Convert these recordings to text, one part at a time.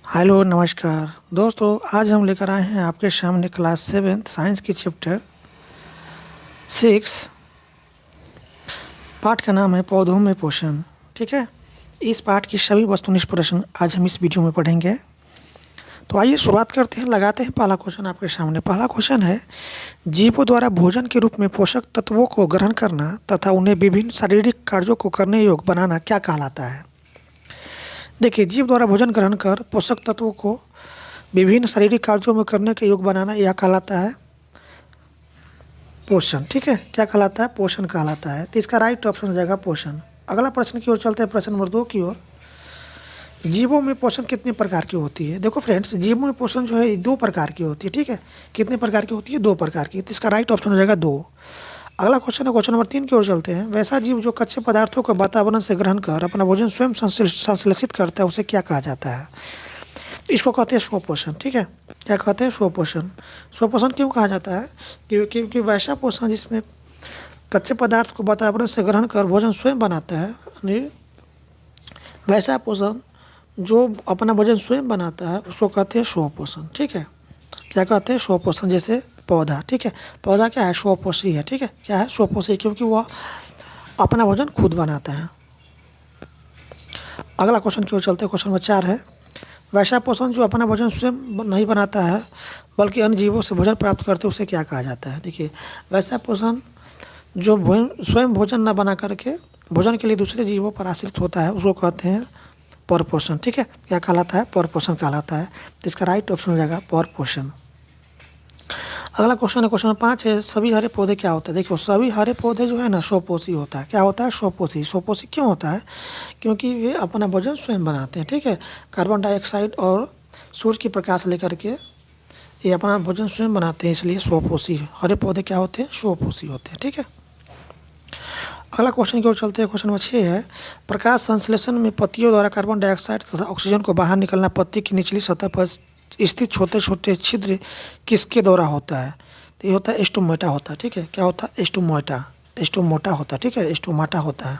Hello नमस्कार दोस्तों। आज हम लेकर आए हैं आपके सामने क्लास 7 साइंस की चैप्टर 6। पाठ का नाम है पौधों में पोषण। ठीक है, इस पाठ की सभी वस्तुनिष्ठ प्रश्न आज हम इस वीडियो में पढ़ेंगे। तो आइए शुरुआत करते हैं, लगाते हैं पहला क्वेश्चन आपके सामने। पहला क्वेश्चन है, जीवों द्वारा भोजन के रूप में पोषक तत्वों को ग्रहण करना तथा उन्हें विभिन्न शारीरिक कार्यों को करने योग्य बनाना क्या कहलाता है। देखिए, जीव द्वारा भोजन ग्रहण कर पोषक तत्वों को विभिन्न शारीरिक कार्यों में करने के योग्य बनाना यह कहलाता है पोषण। ठीक है, क्या कहलाता है? पोषण कहलाता है। तो इसका राइट ऑप्शन हो जाएगा पोषण। अगला प्रश्न की ओर चलते हैं, प्रश्न नंबर 2 की ओर। जीवों में पोषण कितने प्रकार की होती है? देखो फ्रेंड्स, जीवों में पोषण जो है 2 प्रकार की होती है। ठीक है, कितने प्रकार की होती है? 2 प्रकार की। तो इसका राइट ऑप्शन हो जाएगा 2। अगला क्वेश्चन है, क्वेश्चन नंबर 3 की ओर चलते हैं। वैसा जीव जो कच्चे पदार्थों को वातावरण से ग्रहण कर अपना भोजन स्वयं संश्लेषित करता है, उसे क्या कहा जाता है? इसको कहते हैं स्वपोषण। ठीक है, क्या कहते हैं? स्वपोषण। स्वपोषण क्यों कहा जाता है? क्योंकि वैसा पोषण जिसमें कच्चे पदार्थ को वातावरण से ग्रहण कर भोजन स्वयं बनाता है, यानी वैसा पोषण जो अपना भोजन स्वयं बनाता है उसको कहते हैं स्वपोषण। ठीक है, क्या कहते हैं? स्वपोषण। जैसे पौधा। ठीक है, पौधा क्या है? स्वपोषी है। ठीक है, क्या है? स्वपोषी, क्योंकि वह अपना भोजन खुद बनाता है। अगला क्वेश्चन की ओर चलते हैं, क्वेश्चन नंबर 4 है। वैसा पोषण जो अपना भोजन स्वयं नहीं बनाता है बल्कि अन्य जीवों से भोजन प्राप्त करते हैं, उसे क्या कहा जाता है? देखिए, वैसा पोषण जो स्वयं भोजन न बना करके भोजन के लिए दूसरे जीवों पर आश्रित होता है उसको कहते हैं परपोषण। ठीक है, क्या कहलाता है? परपोषण कहलाता है। तो इसका राइट ऑप्शन हो जाएगा परपोषण। अगला क्वेश्चन है, क्वेश्चन नंबर 5 है। सभी हरे पौधे क्या होता है? देखो, सभी हरे पौधे जो है ना स्वपोषी होता है। क्या होता है? स्वपोषी। स्वपोषी क्यों होता है? क्योंकि वे अपना भोजन स्वयं बनाते हैं। ठीक है, कार्बन डाइऑक्साइड और सूर्य की प्रकाश लेकर के ये अपना भोजन स्वयं बनाते हैं, इसलिए स्वपोषी हरे पौधे क्या होते हैं? स्वपोषी होते हैं। ठीक है, अगला क्वेश्चन की ओर चलते हैं, क्वेश्चन नंबर 6 है। प्रकाश संश्लेषण में पत्तियों द्वारा कार्बन डाइऑक्साइड तथा ऑक्सीजन को बाहर निकलना पत्ती की निचली सतह पर स्थित छोटे छोटे छिद्र किसके द्वारा होता है? तो ये होता है स्टोमेटा होता है। ठीक है, क्या होता है? स्टोमेटा। स्टोमोटा होता है। ठीक है, स्टोमाटा होता है।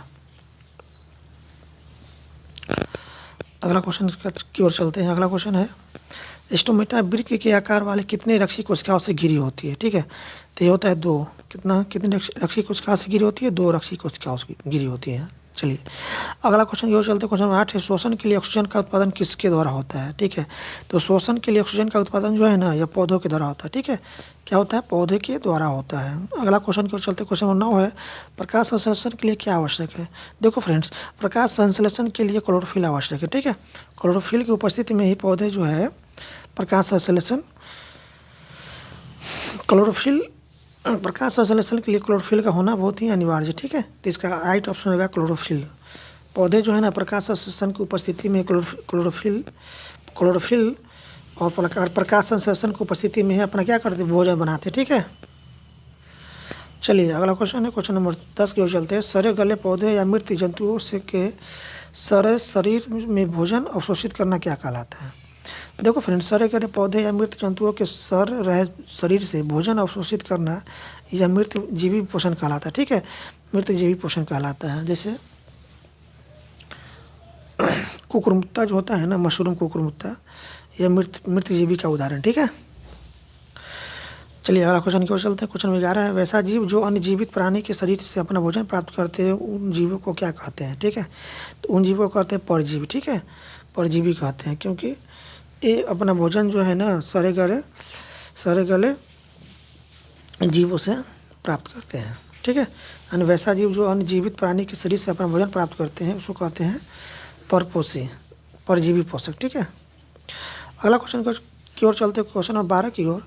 अगला क्वेश्चन की ओर चलते हैं। अगला क्वेश्चन है, स्टोमेटा वृक्क के आकार वाले कितने रक्षी कोशिकाओं से घिरी होती है? ठीक है, तो ये होता है 2। कितनी रक्षी कोशिकाओं से घिरी होती है? 2 रक्षी कोशिकाओं से घिरी होती है। चलिए, अगला क्वेश्चन की ओर चलते हैं। क्वेश्चन नंबर 8 है। शोषण के लिए ऑक्सीजन का उत्पादन किसके द्वारा होता है? ठीक है, तो शोषण के लिए ऑक्सीजन का उत्पादन जो है ना, यह पौधों के द्वारा होता है। ठीक है, क्या होता है? पौधे के द्वारा होता है। अगला क्वेश्चन की ओर चलते हैं। क्वेश्चन नंबर 9 है। प्रकाश संश्लेषण के लिए क्या आवश्यक है? देखो फ्रेंड्स, प्रकाश संश्लेषण के लिए क्लोरोफिल आवश्यक है। ठीक है, क्लोरोफिल की उपस्थिति में ही पौधे जो है प्रकाश संश्लेषण क्लोरोफिल प्रकाश संश्लेषण के लिए क्लोरोफिल का होना बहुत ही अनिवार्य है। ठीक है, तो इसका राइट ऑप्शन होगा क्लोरोफिल। पौधे जो है ना प्रकाश संश्लेषण की उपस्थिति में क्लोरोफिल और प्रकाश संश्लेषण की उपस्थिति में है अपना क्या करते हैं? भोजन बनाते हैं। ठीक है, चलिए अगला क्वेश्चन है, क्वेश्चन नंबर 10 की ओर चलते हैं। सड़े गले पौधे या मृत जंतुओं से के सड़े शरीर में भोजन अवशोषित करना क्या कहलाता है? देखो फ्रेंड्स, सड़े गले पौधे या मृत जंतुओं के सड़ रहे शरीर से भोजन अवशोषित करना यह मृत जीवी पोषण कहलाता है। ठीक है, मृत जीवी पोषण कहलाता है। जैसे कुकुरमुत्ता जो होता है ना, मशरूम कुकुरमुत्ता, यह मृत जीवी का उदाहरण। ठीक है, चलिए अगला क्वेश्चन की ओर चलते हैं। क्वेश्चन 11 है। वैसा जीव जो अन्य जीवित प्राणी के शरीर से अपना भोजन प्राप्त करते हैं उन जीवों को क्या कहते हैं? ठीक है, तो उन जीवों को कहते हैं परजीवी। ठीक है, परजीवी कहते हैं, क्योंकि ये अपना भोजन जो है ना सड़े गले जीवों से प्राप्त करते हैं। ठीक है, यानी वैसा जीव जो अन्य जीवित प्राणी के शरीर से अपना भोजन प्राप्त करते हैं उसको कहते हैं परजीवी पोषक। ठीक है, अगला क्वेश्चन की ओर चलते हैं। क्वेश्चन नंबर 12 की ओर।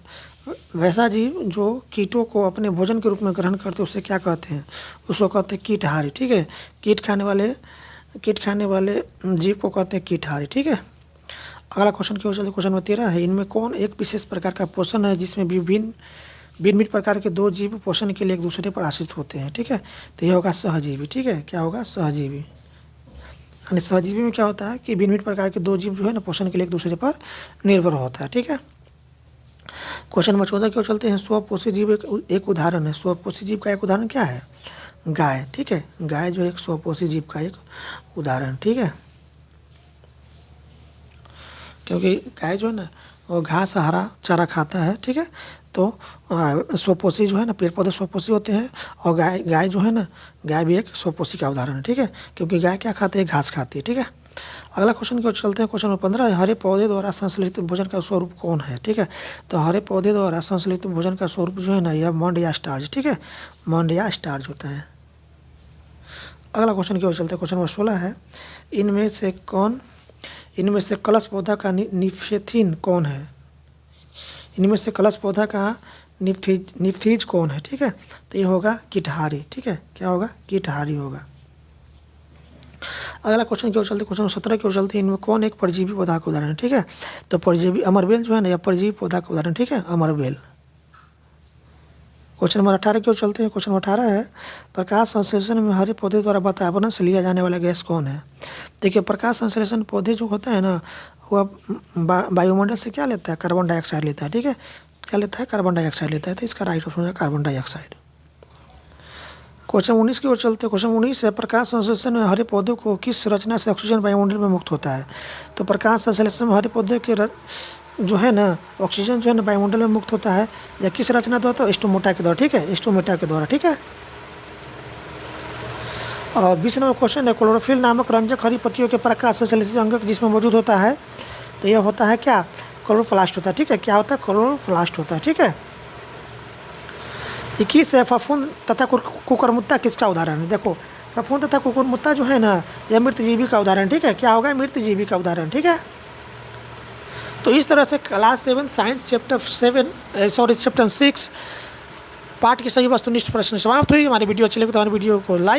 वैसा जीव जो कीटों को अपने भोजन के रूप में ग्रहण करते हैं उसे क्या कहते हैं? उसको कहते हैं कीटहारी। ठीक है, कीट खाने वाले जीव को कहते हैं कीटहारी। ठीक है, अगला क्वेश्चन की ओर चलते हैं। क्वेश्चन नंबर 13 है। इनमें कौन एक विशेष प्रकार का पोषण है जिसमें भिन्न प्रकार के 2 जीव पोषण के लिए एक दूसरे पर आश्रित होते हैं? ठीक है, तो यह होगा सहजीवी। ठीक है, क्या होगा? सहजीवी। यानी सहजीवी में क्या होता है कि भिन्न प्रकार के 2 जीव जो है ना पोषण के लिए एक दूसरे पर निर्भर होता है। ठीक है, क्वेश्चन नंबर 14 की ओर चलते हैं। स्वपोषी जीव एक उदाहरण है। स्वपोषी जीव का एक उदाहरण क्या है? गाय। ठीक है, गाय जो एक स्वपोषी जीव का एक उदाहरण। ठीक है, क्योंकि गाय जो है ना वो घास हरा चारा खाता है, ठीक है। तो स्वपोषी जो है ना, पेड़ पौधे स्वपोषी होते हैं, और गाय गाय जो है ना, गाय भी एक स्वपोषी का उदाहरण है, ठीक है। क्योंकि गाय क्या खाती है, घास खाती है, ठीक है। अगला क्वेश्चन की ओर चलते हैं। क्वेश्चन नंबर 15, हरे पौधे द्वारा संश्लेषित भोजन का स्वरूप कौन है, ठीक है। तो हरे पौधे द्वारा संश्लेषित भोजन का स्वरूप जो है ना, यह मंड या स्टार्च, ठीक है, मंड या स्टार्च होता है। अगला क्वेश्चन की ओर चलते हैं। क्वेश्चन नंबर 16 है, इनमें से कलश पौधा का निफेथीन कौन है। इनमें से कलश पौधा का निफ्थीज कौन है, ठीक है। तो ये होगा गिटहारी, ठीक है। क्या होगा, गिटहारी होगा। अगला क्वेश्चन की ओर चलते, क्वेश्चन 17 की ओर चलते हैं। इनमें कौन एक परजीवी पौधा का उदाहरण है, ठीक है। तो परजीवी अमरबेल जो है ना, यह परजीवी पौधा का उदाहरण, ठीक है, अमरबेल। क्वेश्चन नंबर 18 की ओर चलते हैं। क्वेश्चन नंबर 18 है, प्रकाश संश्लेषण में हरे पौधे द्वारा वातावरण से लिया जाने वाला गैस कौन है। देखिए, प्रकाश संश्लेषण पौधे जो होता है ना, वह वायुमंडल से क्या लेता है, कार्बन डाइऑक्साइड लेता है, ठीक है। क्या लेता है, कार्बन डाइऑक्साइड लेता है। तो इसका राइट ऑप्शन है कार्बन डाइऑक्साइड। क्वेश्चन 19 की ओर चलते हैं। क्वेश्चन 19 है, प्रकाश संश्लेषण में हरे पौधों को किस रचना से ऑक्सीजन वायुमंडल में मुक्त होता है। तो प्रकाश संश्लेषण में हरे पौधे के जो है ना, ऑक्सीजन जो है ना वायुमंडल में मुक्त होता है, या किस रचना द्वारा, तो स्टोमेटा के द्वारा, ठीक है, स्टोमेटा के द्वारा, ठीक है। और 20 नंबर क्वेश्चन है, क्लोरोफिल नामक रंजक हरी पत्तियों के प्रकाश संश्लेषित अंग जिसमें मौजूद होता है, तो यह होता है क्या, क्लोरोप्लास्ट होता है, ठीक है। क्या होता है, क्लोरोप्लास्ट होता है, ठीक है। 21 है, फफूंद तथा कुकुरमुत्ता किसका उदाहरण है। देखो, फफूंद तथा कुकुरमुत्ता जो है ना, यह मृतजीवी का उदाहरण, ठीक है। क्या होगा, मृतजीवी का उदाहरण, ठीक है। तो इस तरह से क्लास 7 साइंस चैप्टर 6 पाठ की सही वस्तुनिष्ठ प्रश्न समाप्त हुई। हमारी वीडियो अच्छी लगी तो हमारी वीडियो को लाइक